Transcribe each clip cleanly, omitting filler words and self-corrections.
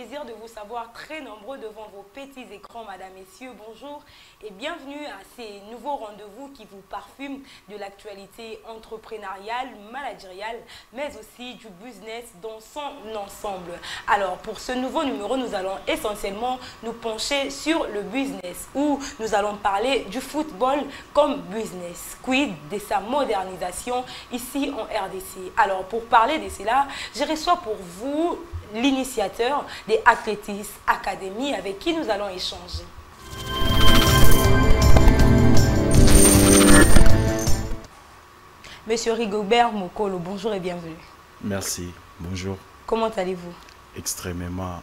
plaisir de vous savoir très nombreux devant vos petits écrans, mesdames, messieurs. Bonjour et bienvenue à ces nouveaux rendez-vous qui vous parfument de l'actualité entrepreneuriale, managériale, mais aussi du business dans son ensemble. Alors, pour ce nouveau numéro, nous allons essentiellement nous pencher sur le business, où nous allons parler du football comme business, quid de sa modernisation ici en RDC. Alors, pour parler de cela, je reçois pour vous l'initiateur des Athlétis Academy avec qui nous allons échanger. Monsieur Rigobert Mokolo, bonjour et bienvenue. Merci, bonjour. Comment allez-vous? Extrêmement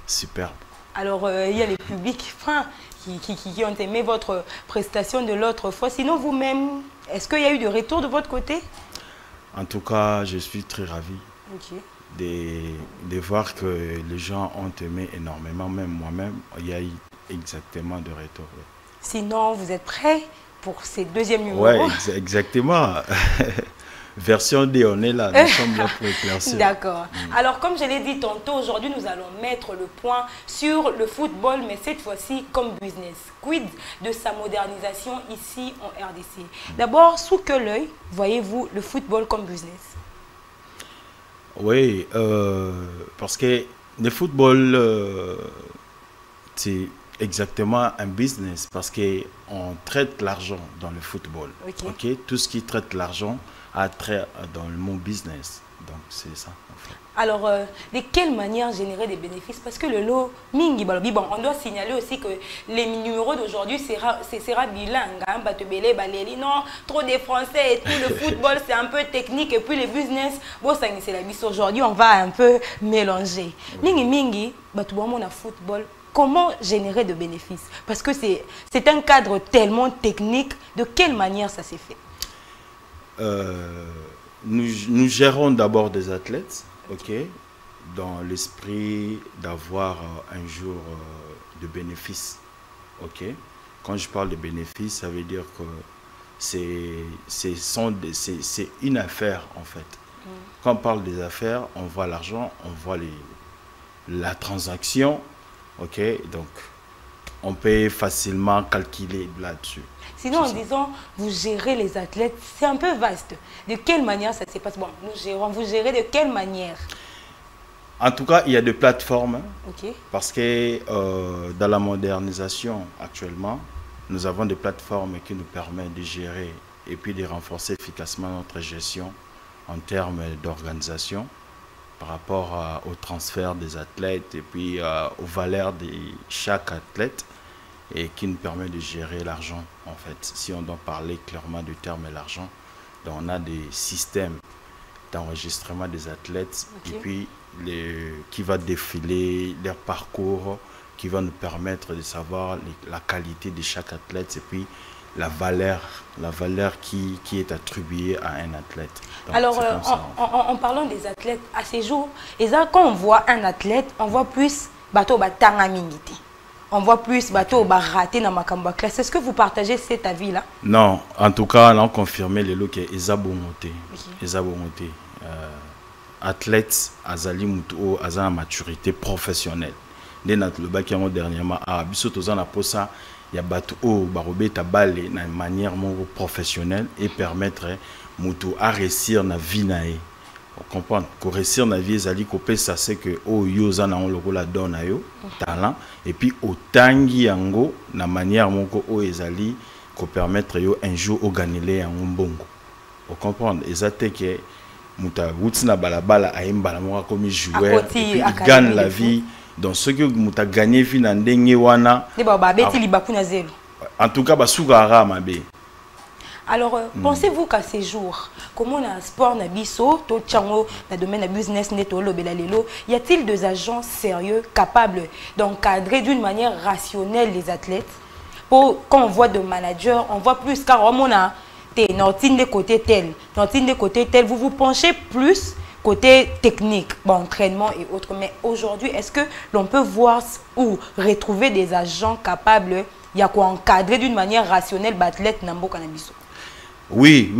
superbe. Alors, il y a les publics qui ont aimé votre prestation de l'autre fois. Sinon, vous-même, est-ce qu'il y a eu de retour de votre côté? En tout cas, je suis très ravi de voir que les gens ont aimé énormément, même moi-même. Il y a eu exactement de retour. Oui. Sinon, vous êtes prêts pour ces deuxième numéro? Oui, exactement. Version D, on est là, nous sommes là pour éclaircir. D'accord. Alors, comme je l'ai dit tantôt, aujourd'hui, nous allons mettre le point sur le football, mais cette fois-ci comme business. Quid de sa modernisation ici en RDC? D'abord, sous quel œil voyez-vous le football comme business? Oui, parce que le football, c'est exactement un business, parce qu'on traite l'argent dans le football. Okay. Tout ce qui traite l'argent a trait dans le mot business. Donc, c'est ça, en fait. Alors, de quelle manière générer des bénéfices? Parce que le lot, mingi balobi, bon, on doit signaler aussi que les numéros d'aujourd'hui sera bilingue. Hein, non, trop des Français et tout, le football, c'est un peu technique. Et puis, les business, bon, ça c'est la mise. Aujourd'hui, on va un peu mélanger. Mingi, mingi, on a football. Comment générer de bénéfices? Parce que c'est un cadre tellement technique. De quelle manière ça s'est fait? Nous gérons d'abord des athlètes, dans l'esprit d'avoir un jour de bénéfices. Quand je parle de bénéfices, ça veut dire que c'est une affaire en fait. Quand on parle des affaires, on voit l'argent, on voit la transaction. Donc on peut facilement calculer là-dessus. Sinon, en disant, vous gérez les athlètes, c'est un peu vaste. De quelle manière ça se passe? Bon, nous gérons, vous gérez de quelle manière? En tout cas, il y a des plateformes. Parce que dans la modernisation actuellement, nous avons des plateformes qui nous permettent de gérer et puis de renforcer efficacement notre gestion en termes d'organisation par rapport au transfert des athlètes et puis aux valeurs de chaque athlète, et qui nous permet de gérer l'argent en fait. Si on doit parler clairement du terme l'argent, on a des systèmes d'enregistrement des athlètes et puis qui va défiler leur parcours, qui va nous permettre de savoir la qualité de chaque athlète et puis la valeur qui est attribuée à un athlète. Donc, alors, en parlant des athlètes, à ces jours, quand on voit un athlète, on voit plus bateau batanga mingiti. On voit plus bateau raté dans ma classe. Est-ce que vous partagez cet avis-là? Non, en tout cas, on a confirmé le look est Ezabongote. Athlète, Azali Moutou, Azan maturité professionnelle. Dès notre le qui dernièrement, à Bissotozan a posa, il y a bateau barobé tabalé d'une manière professionnelle et permettre Moutou à réussir na vie nae. Vous comprenez? Pour réussir na vie, Zali Kopé, ça c'est que oh yoza na on le la donne yo talent et puis au tangi yango na manière moko o ezali ko permettre yo un jour au gagner en bongo. Vous comprenez? Exacté que muta wutsina balabala aimba la moko comme joueur et puis il gagne la vie dans ce que muta gagner vie na ndenge wana. En tout cas basugara mabe. Alors, pensez-vous qu'à ces jours, comme on a un sport, nabiso, tout tchango, dans le domaine de business, y a-t-il des agents sérieux capables d'encadrer d'une manière rationnelle les athlètes? Quand on voit de managers, on voit plus car on a des côtés tel, vous vous penchez plus côté technique, entraînement et autres. Mais aujourd'hui, est-ce que l'on peut voir ou retrouver des agents capables d'encadrer d'une manière rationnelle l'athlète Nambo Canabiso? Oui,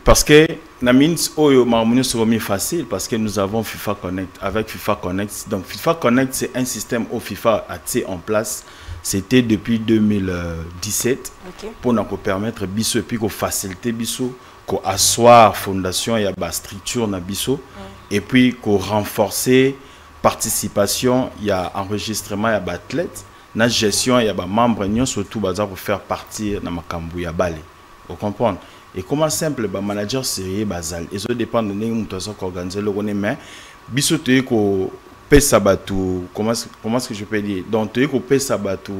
parce que Namins Oyo Marmonio sera facile parce que nous avons FIFA Connect. Avec FIFA Connect, donc FIFA Connect c'est un système où FIFA a été en place. C'était depuis 2017 pour nous permettre biso et puis qu'on faciliter biso, qu'on asseoir fondation et la structure na biso et puis qu'on renforcer participation, il y a enregistrement, il y a athlète, na gestion, il y a membres surtout pour faire partie na makambu ya balé. Vous comprenez? Et comment simple ba manager sérieux basal et ça dépend de nous tous organiser le mais biso te ko pesa batu comment est-ce que je peux dire donc te ko pesa batu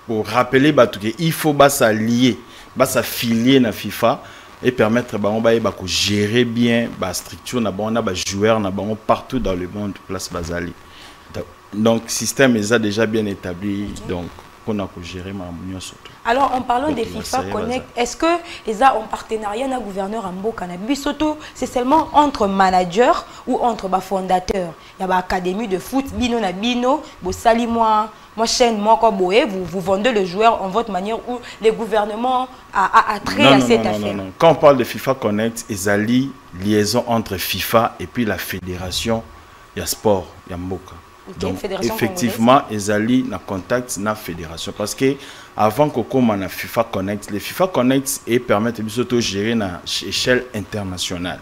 pour rappeler batu que il faut ba s'allier ba s'affilier na FIFA et permettre ba on ba gérer bien ba structure na ba joueurs na ba partout dans le monde place basali donc système est déjà bien établi donc on a gérer ma surtout. Alors en parlant des FIFA Connect, est-ce que ils ont un partenariat avec le gouverneur Ambo Cannabis surtout c'est seulement entre managers ou entre fondateurs? Il y a une académie de foot, bino na bino, bo sali moi chaîne moi quoi boé, vous vendez le joueur en votre manière où le gouvernement a trait à cette affaire. Non. Quand on parle de FIFA Connect, ils allient liaison entre FIFA et puis la fédération, il y a sport, il y a Mboka. Donc, effectivement, ils allient dans contact la fédération. Parce que avant qu'on commence à FIFA Connect, les FIFA Connect permettent de gérer à échelle internationale.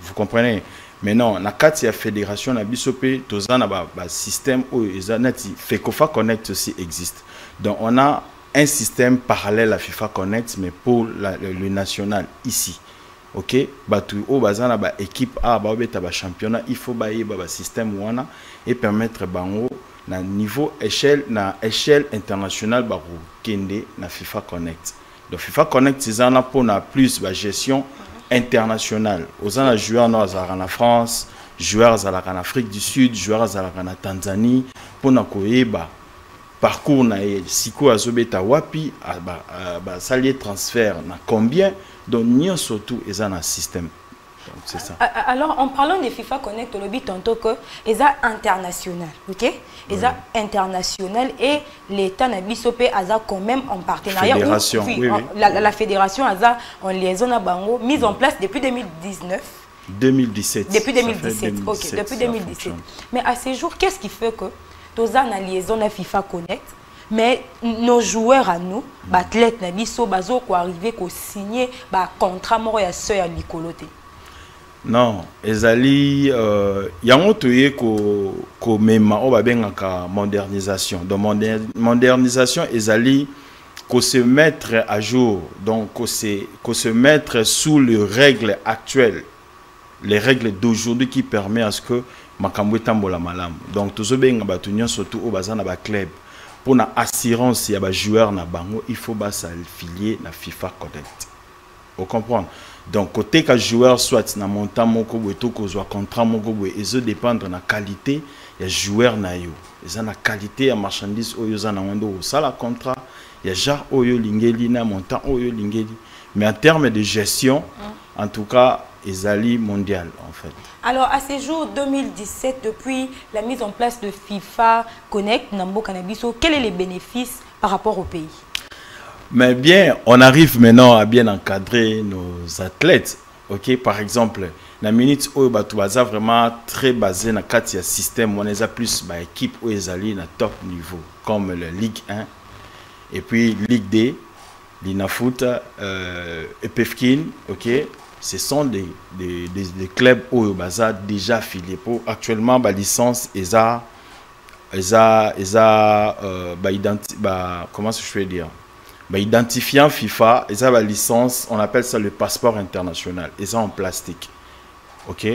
Vous comprenez? Mais non, dans la fédération, la système où FIFA Connect aussi existe. Donc, on a un système parallèle à FIFA Connect, mais pour le national ici. Ok, batu o bazana ba équipe A ba obeta ba championnat il faut ba système wana et permettre bango na niveau échelle internationale ba kende na FIFA Connect. Donc FIFA Connect c'est en pour na plus ba gestion internationale. Aux ana joueurs en France, joueurs en Afrique du Sud, joueurs en Tanzanie pour na koyeba parcours na siko azobeta wapi ba salier transfert na combien. Donc, nous surtout, ils ont un système. C'est ça. Alors, en parlant de FIFA Connect, on dit tantôt que ils ont international, ok? Ils ont international et l'État n'a bisopé a quand même en partenariat. Fédération, oui. La fédération a en liaison à Bango, mise en place depuis 2019. 2017. Depuis 2017, ok, depuis 2017. Mais à ce jour, qu'est-ce qui fait que tous en liaison à FIFA Connect? Mais nos joueurs à nous, athlètes, nabiso, bazo, ko arrivé, ko signer, contrat moro ya sœur ya likoloté. Non, ezali, yango toye ko mema o babengaka modernisation. Donc modernisation ezali ko se mettre à jour, donc ko se mettre sous les règles actuelles, les règles d'aujourd'hui qui permettent à ce que makambo tambola malam. Donc tozo benga batunyo surtout o bazana ba club. Pour la assurance, il y a des joueurs na bango, il faut s'affilier na FIFA Connect. Vous comprenez? Donc côté que joueur soit na montant moko boy to ko soit contrat moko boy et ça dépend de la qualité ya joueur na yo. Ils ont la qualité ya marchandise oyo za na wendo ça la contrat, il y a genre oyo lingeli na montant oyo lingeli. Mais en termes de gestion, en tout cas, ils allient mondial en fait. Alors, à ce jour 2017, depuis la mise en place de FIFA Connect, Nambo Cannabiso, quels sont les bénéfices par rapport au pays? Mais bien, on arrive maintenant à bien encadrer nos athlètes. Ok, par exemple, la minute où Batouaza vraiment très basé dans le système, on a plus d'équipes où ils allient à top niveau, comme la Ligue 1, et puis Ligue D, l'Inafoot, Epefkin, ok. Ce sont des clubs où ils déjà affiliés. Pour actuellement, la licence, comment je peux dire? Identifiant FIFA, ils ont la licence, on appelle ça le passeport international. Ils sont en plastique. Ok?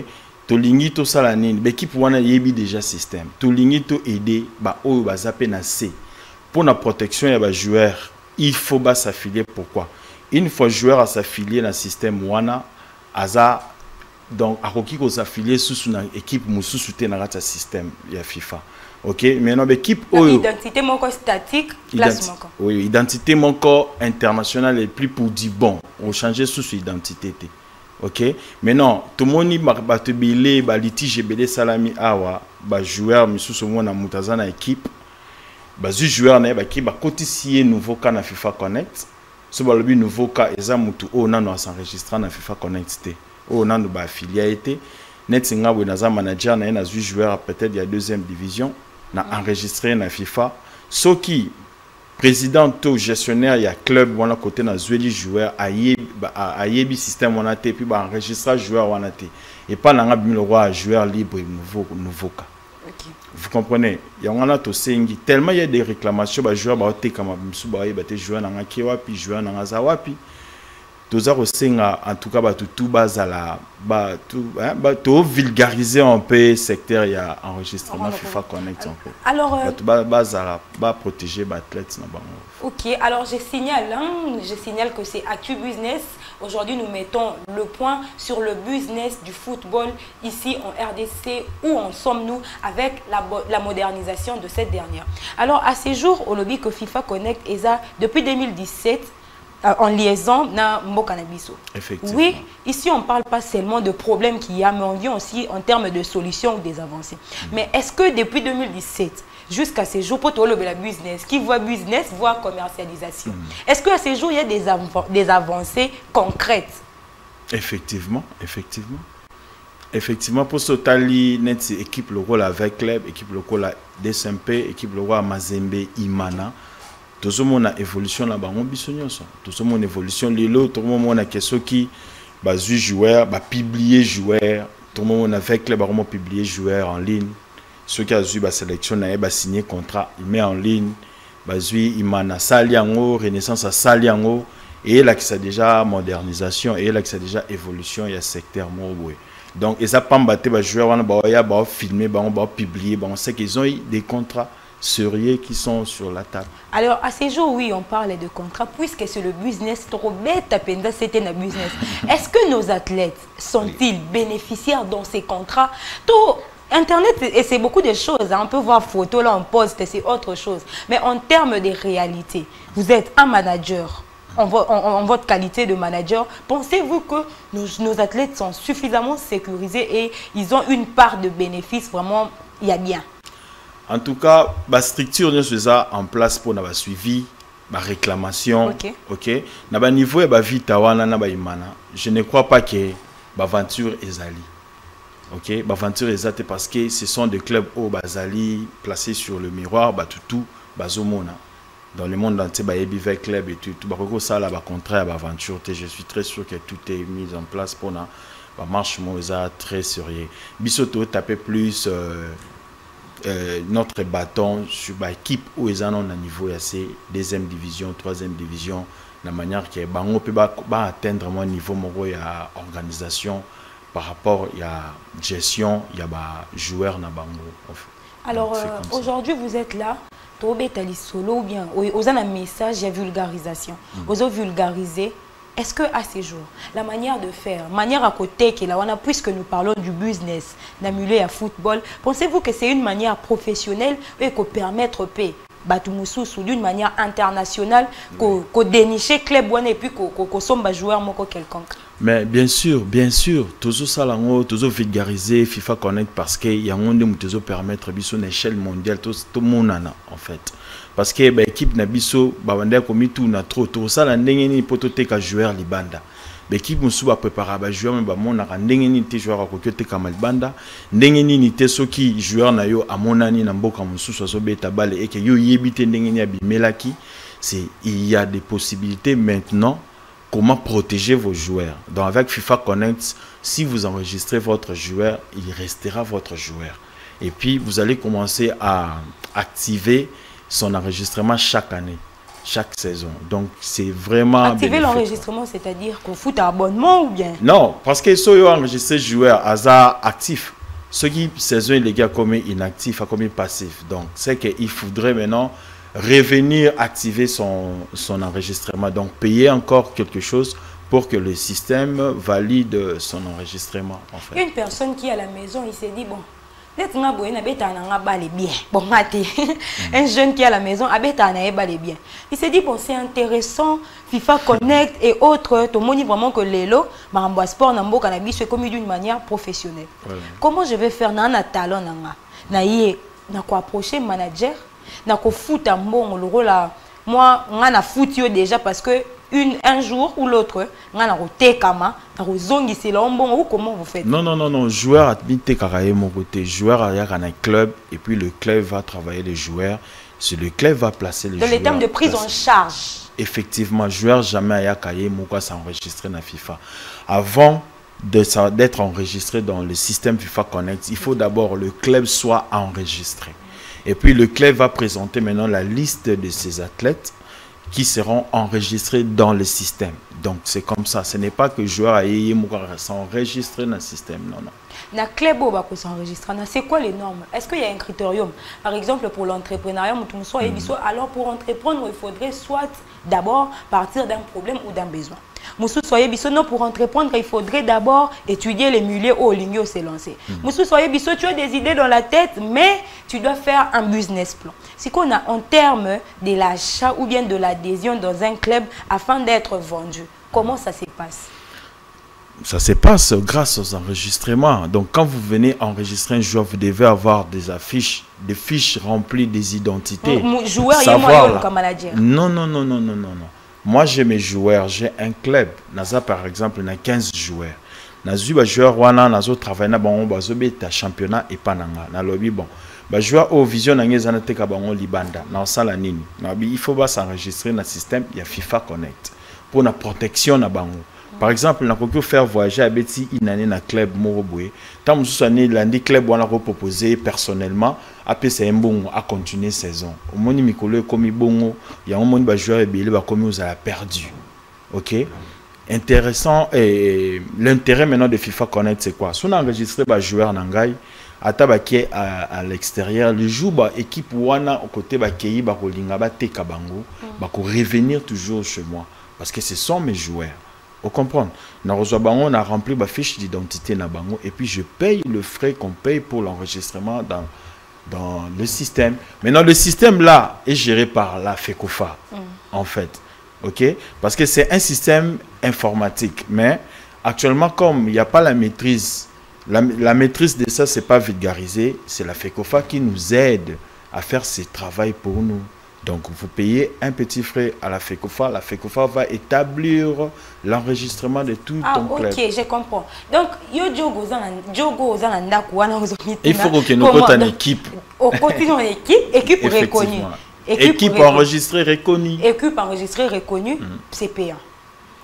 Tolingi to salanine, l'équipe wana yebi déjà système. Tolingi to aider, ou na C. Pour la protection il y a joueurs, il faut s'affilier. Pourquoi? Une fois joueur à s'affilier dans le système wana, Aza, donc, à qui qu'on s'affilier sous une équipe moussou soutient dans le système de FIFA. Ok, maintenant l'équipe identité mon corps statique, place mon corps. Oui, identité mon corps international est plus pour dire bon, on change sous identité. Ok, maintenant tout le monde va te belé, va litige belé salami awa, va joueur moussou sur mon amutazana équipe, va joueur ne va qui va cotiser nouveau cas na FIFA Connect. Ce qui est nouveau cas, ils ont s'enregistré dans FIFA Connect. on a nos affiliés net singa bo naza manager na na joueur peut-être il y a deuxième division na enregistré na FIFA ce qui président ou gestionnaire il y a club on a côté na zueli joueur ayebi système on a té puis ba enregistrer joueur on a té et pas na ngabimi le roi joueur libre nouveau cas. Okay. Vous comprenez? Il y a to sengi tellement il y a des réclamations ba joueur ba té comme bisu ba te joueur na ngaki wapi joueur na ngaza wapi toza rosenga en tout cas ba tout bazala ba tout hein ba to vulgariser un peu secteur il y a enregistrement FIFA Connect un peu. Alors bazala ba protéger ba athlètes na bango. OK, alors je signale que c'est Actu Business. Aujourd'hui, nous mettons le point sur le business du football ici en RDC. Où en sommes-nous avec la modernisation de cette dernière? Alors, à ces jours, au lobby que FIFA Connect ESA depuis 2017 en liaison na Mbokanabiso. Effectivement. Oui, ici on ne parle pas seulement de problèmes qu'il y a, mais on vient aussi en termes de solutions ou des avancées. Mais est-ce que depuis 2017 jusqu'à ces jours, pour le business, qui voit business, voit commercialisation, est-ce qu'à ces jours, il y a des avancées concrètes? Effectivement, effectivement. Effectivement, pour ce tali, net équipe le rôle avec club, équipe le rôle DSMP, équipe le rôle Mazembe, Imana. Tout ce monde a évolution là-bas, on bisognon ça. Tout ce monde évolution, les lots, tout le monde a question qui, bah, joueur, bah, publier joueur, tout le monde avec club, bah, publier joueur en ligne. Ceux qui ont eu la sélection, ils signé contrat, il met en ligne, il m'a saliango, renaissance à saliango, et là qui c'est déjà modernisation, et là qui c'est déjà évolution, il y a secteur mobile. Donc ils n'ont pas battu les joueurs, ils ont filmé, ils ont publié, on sait qu'ils ont eu des contrats sérieux qui sont sur la table. Alors à ces jours, oui, on parle de contrats, puisque c'est le business, trop bête, c'était le business. Est-ce que nos athlètes sont-ils bénéficiaires dans ces contrats? Internet, et c'est beaucoup de choses. On peut voir photos, là, on poste, c'est autre chose. Mais en termes de réalité, vous êtes un manager. En votre qualité de manager, pensez-vous que nos athlètes sont suffisamment sécurisés et ils ont une part de bénéfice vraiment, il y a bien? En tout cas, la structure est en place pour avoir suivi, la réclamation. Ok. Na niveau et vite je ne crois pas que l'aventure est allée. Ok, l'aventure est parce que ce sont des clubs au Bazali placés sur le miroir, tout bazomona. Dans le monde entier, il y club et tout. Ça là, contraire à l'aventure. Je suis très sûr que tout est mis en place pour la marche très sérieux. Bisoto taper plus notre bâton sur l'équipe où ils en ont un niveau assez deuxième division, troisième division, de manière que on peut atteindre un niveau de organisation. Par rapport à la gestion, il y a des joueurs dans bango. Alors aujourd'hui vous êtes là, solo ou bien vous avez un message, il y a vulgarisation. Vous avez vulgarisé. Est-ce que à ces jours, la manière de faire, manière à côté que là, puisque nous parlons du business, d'amuler à football, pensez-vous que c'est une manière professionnelle et qu'on permettre d'une manière internationale qu'on déniche club et puis qu'on sombe joueur quelconque? Mais bien sûr, toujours ça là, toujours vulgariser FIFA Connect parce que y a un monde toujours permettre biso une échelle mondiale tout le monde en fait. Parce que l'équipe na biso banda komi tout na trop ça la ndenge ni poto te ka joueur libanda. L'équipe musu ba préparer ba joueur ba mona ka ndenge ni te joueur ko te ka malbanda, ndenge ni te soki joueur na yo amonani na mboka musu so beta balle et que yo yebite ndenge ni abimelaki, c'est il y a des possibilités maintenant. Comment protéger vos joueurs? Donc avec FIFA Connect, si vous enregistrez votre joueur, il restera votre joueur. Et puis vous allez commencer à activer son enregistrement chaque année, chaque saison. Donc c'est vraiment... Activer l'enregistrement, c'est-à-dire qu'on fout un abonnement ou bien? Non, parce que si vous enregistrez joueur hasard actif, ce qui saison illégal comme inactif, comme passif. Donc c'est qu'il faudrait maintenant revenir activer son enregistrement, donc payer encore quelque chose pour que le système valide son enregistrement en fait. Une personne qui est à la maison, il s'est dit bon, un jeune qui est à la maison, il s'est dit bon, c'est intéressant, FIFA Connect et autres, tout le monde dit vraiment que l'élo, sport c'est comme d'une manière professionnelle. Comment je vais faire dans un talent na ko approcher manager na ko foot en bon le rôle là moi on a foot déjà parce que un jour ou l'autre, comment vous faites? Non, joueur a mis mon côté. Joueur a un club et puis le club va travailler les joueurs. Si le club va placer les joueurs. Dans les termes de prise en charge. Effectivement, joueur jamais à s'enregistrer dans FIFA. Avant d'être enregistré dans le système FIFA Connect, il faut d'abord le club soit enregistré. Et puis le club va présenter maintenant la liste de ses athlètes qui seront enregistrés dans le système. Donc c'est comme ça. Ce n'est pas que le joueur a s'enregistrer dans le système. Non, non. Dans le club, c'est quoi les normes? Est-ce qu'il y a un critérium? Par exemple, pour l'entrepreneuriat, alors pour entreprendre, il faudrait soit d'abord partir d'un problème ou d'un besoin. Pour entreprendre, il faudrait d'abord étudier les milieux où l'Ingio s'est lancé. Tu as des idées dans la tête, mais tu dois faire un business plan. C'est qu'on a en termes de l'achat ou bien de l'adhésion dans un club afin d'être vendu. Comment ça se passe? Ça se passe grâce aux enregistrements. Donc, quand vous venez enregistrer un joueur, vous devez avoir des affiches, des fiches remplies des identités. Joueur, non. Moi, j'ai mes joueurs. J'ai un club. Naza, par exemple, il y a 15 joueurs. Naza, joueur, Nazo travaille dans championnat et pas dans lobby. Bon, joueur au vision libanda. Il faut s'enregistrer dans le système. Il y a FIFA Connect pour la protection na bango. Par exemple, on peut faire voyager à Betty une année dans le club Moroboué. Tant que vous avez le club, on a proposé personnellement, après c'est un bon à continuer la saison. Au moins, il y a un monde de joueurs et comme vous avez perdu. Ok? Intéressant. Et l'intérêt maintenant de FIFA Connect, c'est quoi? Si on a enregistré un joueur Nangai, à l'extérieur, le jour où l'équipe wana au côté de revenir toujours chez moi. Parce que ce sont mes joueurs. Vous comprenez? On a rempli ma fiche d'identité et puis je paye le frais qu'on paye pour l'enregistrement dans le système. Maintenant, le système là est géré par la FECOFA, en fait. Ok? Parce que c'est un système informatique. Mais actuellement, comme il n'y a pas la maîtrise, la maîtrise de ça, c'est pas vulgarisé, c'est la FECOFA qui nous aide à faire ce travail pour nous. Donc, vous payez un petit frais à la FECOFA. La FECOFA va établir l'enregistrement de tout ton club. Ok, je comprends. Donc, il faut que nous ayons une équipe. Au quotidien, équipe reconnue. Équipe enregistrée, reconnue. Équipe enregistrée, reconnue, c'est payant.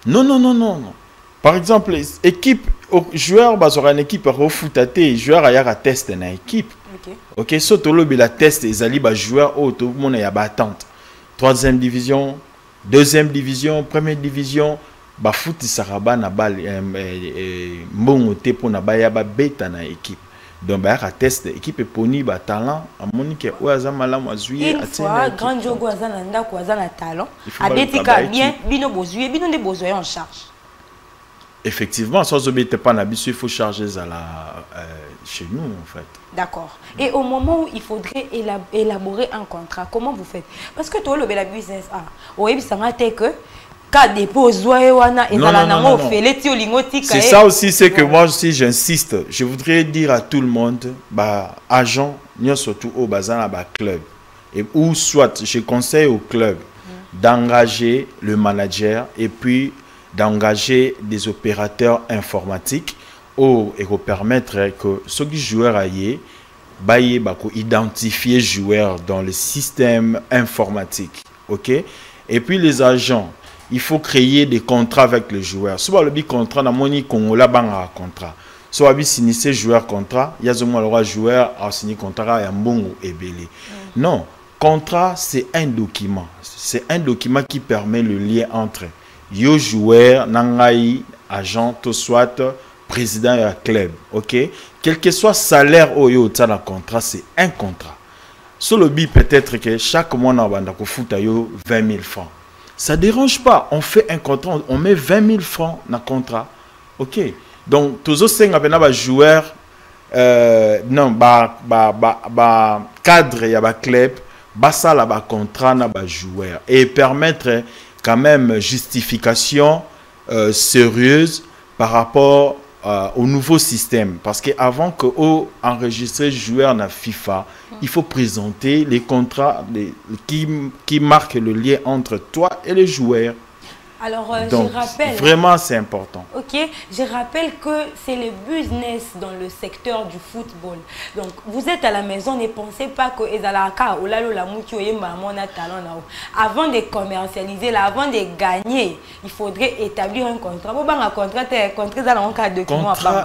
Non. Par exemple, équipe, joueur, aura une équipe refoutatée, joueur a test une équipe. Ok, surtout la test les ali joueurs tout le monde y a attente. 3e division, 2e division, 1e division, foot saraba na bal mbongo te pour na ba ya ba beta na équipe. Donc ba test équipe poni ba talent amoni ke oaza malamu azuye atena grand jogo azana ndako azana talent abetika bien bino bozuye bino de bozoye en charge. Effectivement, sans obéir pas il faut charger chez nous en fait. D'accord. Et au moment où il faudrait élaborer un contrat, comment vous faites? Parce que toi, le business, c'est ça aussi, c'est que moi aussi j'insiste. Je voudrais dire à tout le monde, agent, surtout au bazar club, ou soit je conseille au club d'engager le manager et puis d'engager des opérateurs informatiques et permettre que ceux qui joueurs aillent identifier joueurs dans le système informatique. Ok? Et puis les agents, il faut créer des contrats avec les joueurs. Soit le contrat na moni Congola banga contrat. Soit bi signer joueur contrat, il y a le joueur a signé contrat ya mbongo ebele. Non, contrat c'est un document. C'est un document qui permet le lien entre yo joueur nangai agent to soit président et club. Ok, quel que soit salaire au yo dans contrat, c'est un contrat. Sur le but peut-être que chaque mois on va foot à yo 20 000 francs. Ça dérange pas, on fait un contrat, on met 20 000 francs dans le contrat. Ok, donc tous os joueurs non cadre ya club ça là contrat na joueur et permettre quand même justification sérieuse par rapport au nouveau système. Parce qu'avant que enregistrer joueur dans FIFA, il faut présenter les contrats qui marquent le lien entre toi et les joueurs. Alors, donc, je rappelle... Vraiment, c'est important. Ok, je rappelle que c'est le business dans le secteur du football. Donc, vous êtes à la maison, ne pensez pas que avant de commercialiser, avant de gagner, il faudrait établir un contrat. Contrat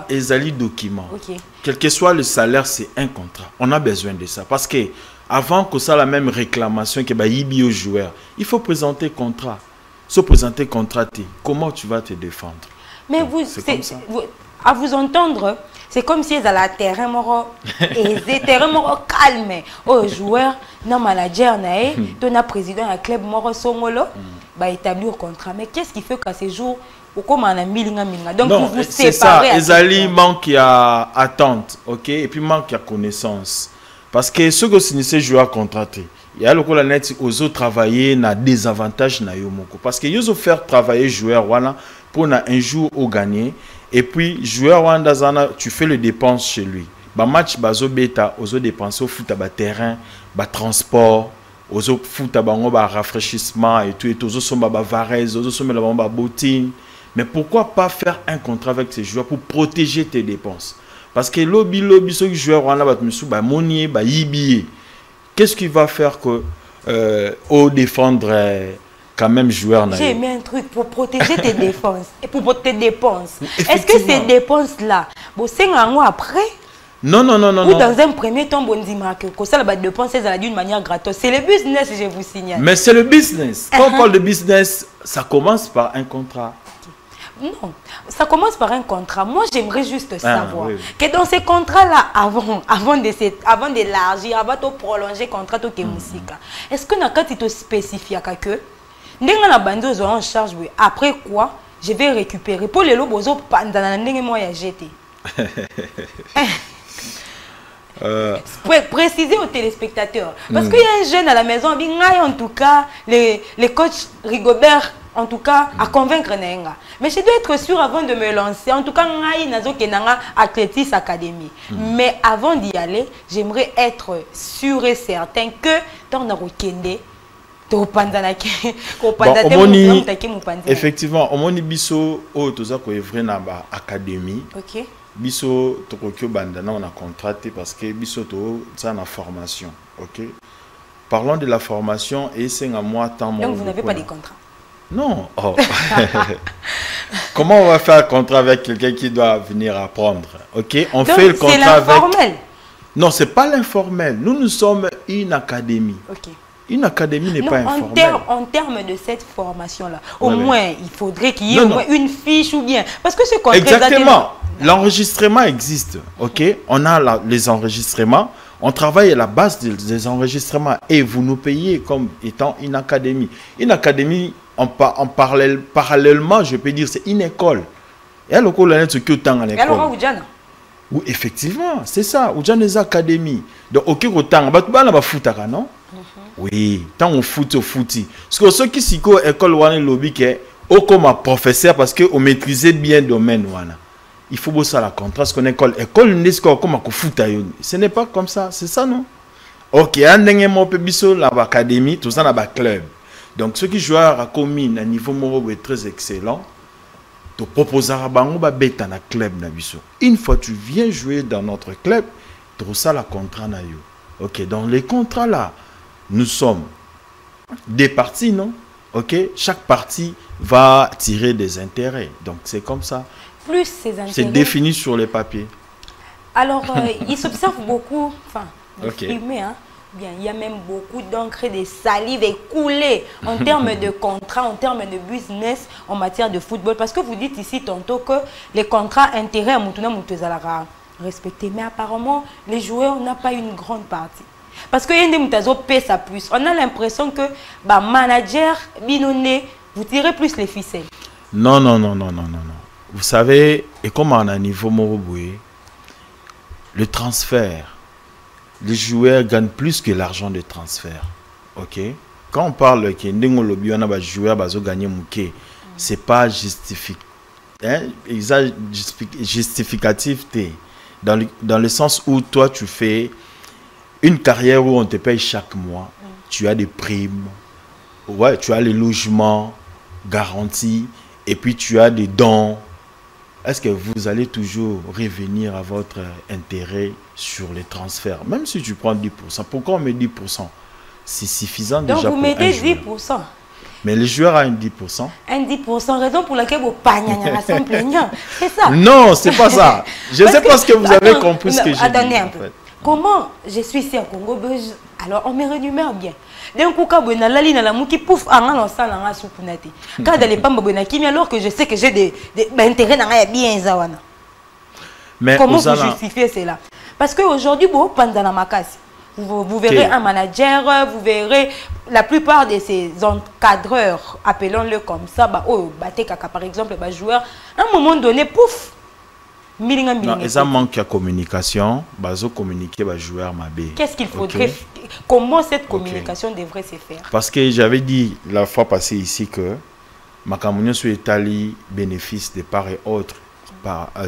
et document. Ok. Quel que soit le salaire, c'est un contrat. On a besoin de ça. Parce que avant que ça la même réclamation que Yibi aux joueurs, il faut présenter contrat. Se présenter contrat, comment tu vas te défendre? Mais vous, à vous entendre, c'est comme si ils allaient à terrain mort et terrain mort calme aux joueurs, non manager nae, ton président un club mort songolo, bah établir contrat. Mais qu'est-ce qui fait qu'à ces jours donc non, vous c'est ça, Ezali manque à attente, ok, et puis manque à connaissance. Parce que ceux qui sont ces joueurs contratés, il y a le coup la net aux autres travailler na désavantage na yomoko. Parce que ils ont fait travailler joueur voilà pour na un jour au gagner et puis joueur wanda zana tu fais les dépenses chez lui. Ba match bazo beta aux autres dépenses au foot à terrain, ba transport, aux autres foot à ba rafraîchissement et tout aux autres sont ba varese, aux autres sont ba bottine. Mais pourquoi pas faire un contrat avec ces joueurs pour protéger tes dépenses? Parce que lobby ceux qui jouent en là ba monier ba yibi. Qu'est-ce qui va faire que au défendre quand même joueur? J'ai mis un truc pour protéger tes défenses et pour tes dépenses. Est-ce que ces dépenses là, vous savez après? Non. Ou dans un premier temps, bon que ça la dépense d'une manière gratos. C'est le business, je vous signale. Mais c'est le business. Quand on parle de business, ça commence par un contrat. Non, ça commence par un contrat. Moi, j'aimerais juste savoir que dans ces contrats-là, avant d'élargir, avant de prolonger le contrat de musique, est-ce que tu te spécifies que nous en charge après quoi je vais récupérer pour les lobos jeter. Préciser aux téléspectateurs. Parce qu'il y a un jeune à la maison, en tout cas, les coachs Rigobert, en tout cas, à convaincre Nenga. Mais je dois être sûr avant de me lancer. En tout cas, Athlétis Academy. Mais avant d'y aller, j'aimerais être sûr et certain que dans le effectivement, au moni biso au toza ko evre na ba académie. OK. Biso tokokyo bandana on a contraté parce que biso to ça na formation. OK. Parlons de la formation et c'est à moi temps. Donc vous n'avez pas de contrat? Non. Oh. Comment on va faire un contrat avec quelqu'un qui doit venir apprendre? OK, on fait le contrat avec... C'est l'informel? Non, c'est pas l'informel. Nous sommes une académie. OK. Une académie n'est pas informelle. En termes de cette formation-là, au moins, il faudrait qu'il y ait au moins une fiche ou bien... Parce que c'est quoi? Exactement. L'enregistrement existe. OK, on a les enregistrements. On travaille à la base des enregistrements. Et vous nous payez comme étant une académie. Une académie... parallèlement, je peux dire, c'est une école. Et alors, on a ce que en école. Alors, oui, effectivement, c'est ça. On a des académies. Donc, ok, autant, on foot, non? Oui, tant on foot au footy. Parce que ceux qui sont à l'école, on a lobby qui est comme un professeur parce qu'on maîtrisait bien le domaine. Il faut bosser à la contraste qu'on école. École, on est comme un foot. Ce n'est pas comme ça, c'est ça, non? Ok, un dernier mot, l'académie, tout ça, dans le club. Donc, ceux qui jouent à commune à niveau moro est très excellent. Tu proposes à bango ba beta na club na biso. Une fois tu viens jouer dans notre club, tu reçois la contrat na yo. OK, dans les contrats là, nous sommes des parties, non? OK, chaque partie va tirer des intérêts. Donc c'est comme ça. Plus ces intérêts. C'est défini sur les papiers. Alors, il s'observe beaucoup, enfin, OK. Hein. Bien, il y a même beaucoup d'encre, de salive écoulée en termes de contrats, en termes de business, en matière de football. Parce que vous dites ici tantôt que les contrats intérêts à Moutouna Moutouzala respectés. Mais apparemment, les joueurs n'ont pas une grande partie. Parce que Yende Moutazo paie ça plus. On a l'impression que bah, manager, binone, vous tirez plus les ficelles. Non. Vous savez, et comme on a un niveau Moroboué, le transfert, les joueurs gagnent plus que l'argent de transfert. Ok? Quand on parle que les joueurs gagner mouké, c'est pas justificatif. Dans le sens où toi tu fais une carrière où on te paye chaque mois, tu as des primes, ouais, tu as les logements, garantie, et puis tu as des dons, est-ce que vous allez toujours revenir à votre intérêt sur les transferts? Même si tu prends 10%, pourquoi on met 10%? C'est suffisant déjà. Donc vous mettez 10%. Mais les joueurs ont un 10%. Un 10%, raison pour laquelle vous pagnez sans plaignant. C'est ça? Non, c'est pas ça. Je ne sais pas ce que vous avez compris ce que j'ai dit. Attendez un peu. Comment je suis ici à Congo, alors on me rémunère bien. D'un coup, quand on a la ligne à la mouki, pouf, on a lancé la soupe. Quand elle est pas bonne, alors que je sais que j'ai des intérêts dans la bien zawana. Mais comment vous justifiez cela? Parce qu'aujourd'hui, pendant la macasse, vous verrez un manager, vous verrez la plupart de ces encadreurs, appelons-le comme ça, par exemple, joueur, à un moment donné, pouf. Non, et ça manque de communication, communiquer joueur mabé. Qu'est-ce qu'il faudrait, comment cette communication devrait se faire? Parce que j'avais dit la fois passée ici que Makamounio sur Italie bénéfice de part et autre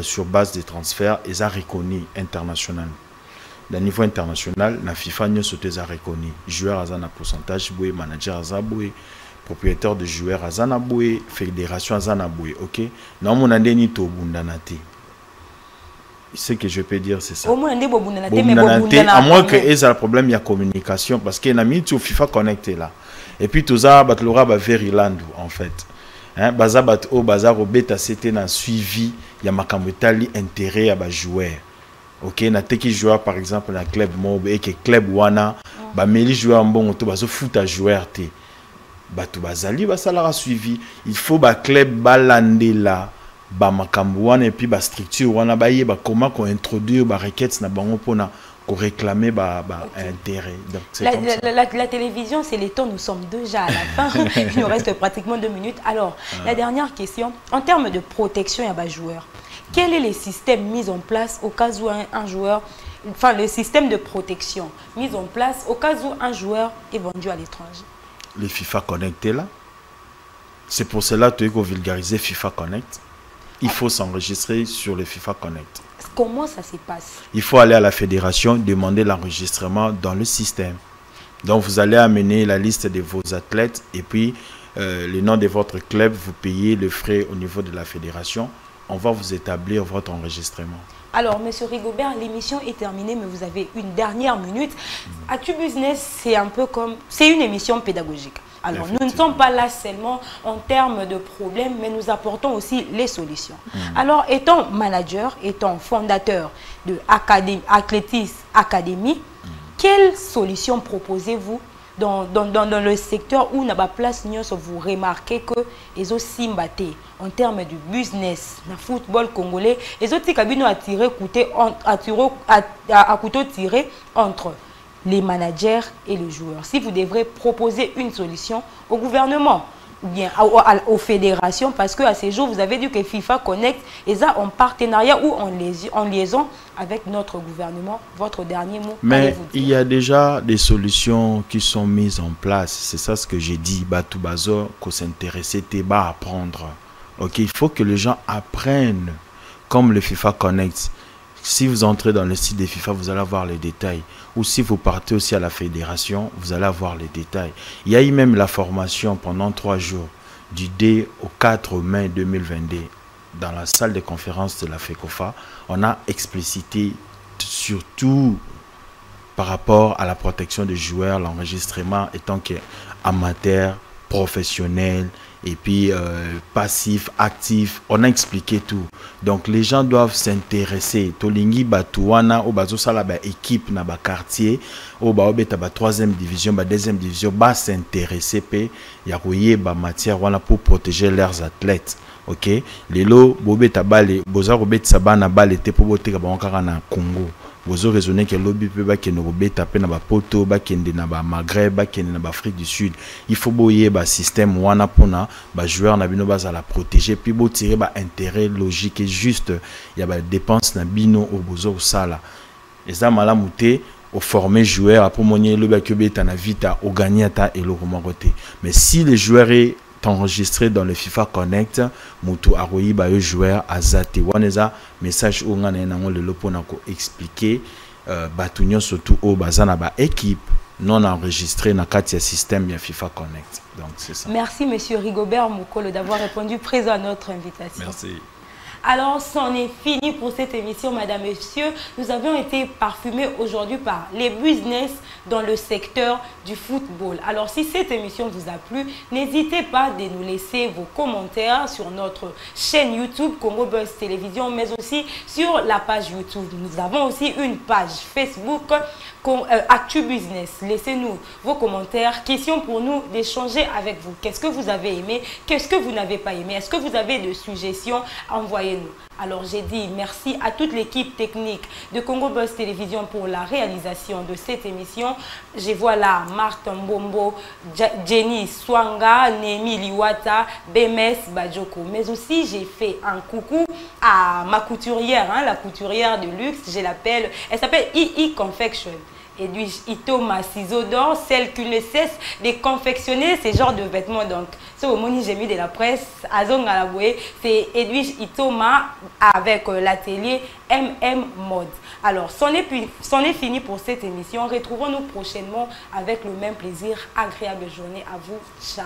sur base des transferts et ça reconnu international. Au niveau international, la FIFA n'a pas reconnu. Joueur a un pourcentage, manager a un propriétaire de joueurs a un fédération a un ok. Non, mon andé ni to bundanate. Ce que je peux dire, c'est ça. À moins que y ait un problème, il y a communication. Parce qu'il y a un mythe FIFA connecté là. Et puis tout ça, il y a Veryland en fait. Bazar Robeta, c'était un suivi. Il y a Makamotali intérêt à jouer. Ok, na teki joueur par exemple dans club mob et que club wana ba meli joueur bon to bazo foot à joueur té. Ba to bazali ba salara suivi. Il faut ba club balande là. Ba makambo wana et puis ba structure wana ba yé ba comment qu'on introduire ba requêtes na bango pona qu'on réclamer ba intérêt. Donc c'est comme ça. La télévision c'est les temps, nous sommes déjà à la fin. Il nous reste pratiquement 2 minutes. Alors, la dernière question en termes de protection à ba joueur. Quel est le système mis en place au cas où un joueur, enfin le système de protection mis en place au cas où un joueur est vendu à l'étranger? Les FIFA connectés là. C'est pour cela que tu as vulgarisé FIFA Connect. Il faut s'enregistrer sur le FIFA Connect. Comment ça se passe? Il faut aller à la fédération, demander l'enregistrement dans le système. Donc vous allez amener la liste de vos athlètes et puis le nom de votre club, vous payez le frais au niveau de la fédération. On va vous établir votre enregistrement. Alors, Monsieur Rigobert, l'émission est terminée, mais vous avez une dernière minute. Actu Business, c'est un peu comme... C'est une émission pédagogique. Alors, nous ne sommes pas là seulement en termes de problèmes, mais nous apportons aussi les solutions. Alors, étant manager, étant fondateur de Athlétis Academy, quelles solutions proposez-vous dans le secteur où n'a pas place, vous remarquez que les autres simbatés en termes du business, le football congolais, les autres cabinets à couteau tiré entre les managers et les joueurs. Si vous devrez proposer une solution au gouvernement ou bien aux fédérations, parce qu'à ces jours, vous avez dit que FIFA Connect est ça en partenariat ou en liaison avec notre gouvernement. Votre dernier mot? Mais il y a déjà des solutions qui sont mises en place. C'est ça ce que j'ai dit. Batoubazo, qu'on s'intéressait, à apprendre. Ok, il faut que les gens apprennent comme le FIFA Connect. Si vous entrez dans le site de FIFA, vous allez avoir les détails. Ou si vous partez aussi à la fédération, vous allez avoir les détails. Il y a eu même la formation pendant 3 jours, du 2 au 4 mai 2022, dans la salle de conférence de la FECOFA. On a explicité surtout par rapport à la protection des joueurs, l'enregistrement étant qu'amateur, professionnel, et puis passif, actif, on a expliqué tout. Donc les gens doivent s'intéresser. Tolingi Batouana, au bazo sala ba équipe na ba quartier, au ba obeta ba 3e division, ba 2e division, ba s'intéresser pe ya koye ba matière wana pour protéger leurs athlètes. OK? Lelo bobeta bale, boza robeta sabana bale te pour boter ka ba nkara na Congo. Vous avez raisonné que l'objet peut pas qu'il nous taper dans poto, ba kende na ba Maghreb, ba kende na ba Afrique du Sud. Il faut boyer ba système wana pona, ba joueur na bino bas à la protéger, puis bo tirer ba intérêt logique et juste. Il y a ba dépenses na bino au bozo sala. Et ça malamouté au former joueur pour monier le ba que beta na vita au gagner ta et le romaroté. Mais si les joueurs est enregistré dans le FIFA Connect, mutu aroyi ba yo joueur azate waneza message o ngana na ngo le lopona ko expliquer batunyo surtout au bazana ba équipe non enregistré dans le système bien FIFA Connect. Donc c'est ça. Merci Monsieur Rigobert Mokolo d'avoir répondu présent à notre invitation. Merci. Alors, c'en est fini pour cette émission, Madame, Messieurs. Nous avions été parfumés aujourd'hui par les business dans le secteur du football. Alors, si cette émission vous a plu, n'hésitez pas de nous laisser vos commentaires sur notre chaîne YouTube Congo Buzz Télévision, mais aussi sur la page YouTube. Nous avons aussi une page Facebook Actu Business. Laissez-nous vos commentaires, questions pour nous d'échanger avec vous. Qu'est-ce que vous avez aimé? Qu'est-ce que vous n'avez pas aimé? Est-ce que vous avez des suggestions? Envoyez-nous. Alors j'ai dit merci à toute l'équipe technique de Congo Buzz Télévision pour la réalisation de cette émission. Je vois là Marthe Mbombo, Jenny Swanga, Nemi Liwata, Bemes Bajoko. Mais aussi j'ai fait un coucou à ma couturière, la couturière de luxe, je l'appelle, elle s'appelle II Confection. Edwige Itoma Ciseaux d'or, celle qui ne cesse de confectionner ces genres de vêtements. Donc, c'est au moment où j'ai mis de la presse, à Zongalaboué, c'est Edwige Itoma avec l'atelier MM Mode. Alors, c'en est fini pour cette émission. Retrouvons-nous prochainement avec le même plaisir. Agréable journée à vous. Ciao.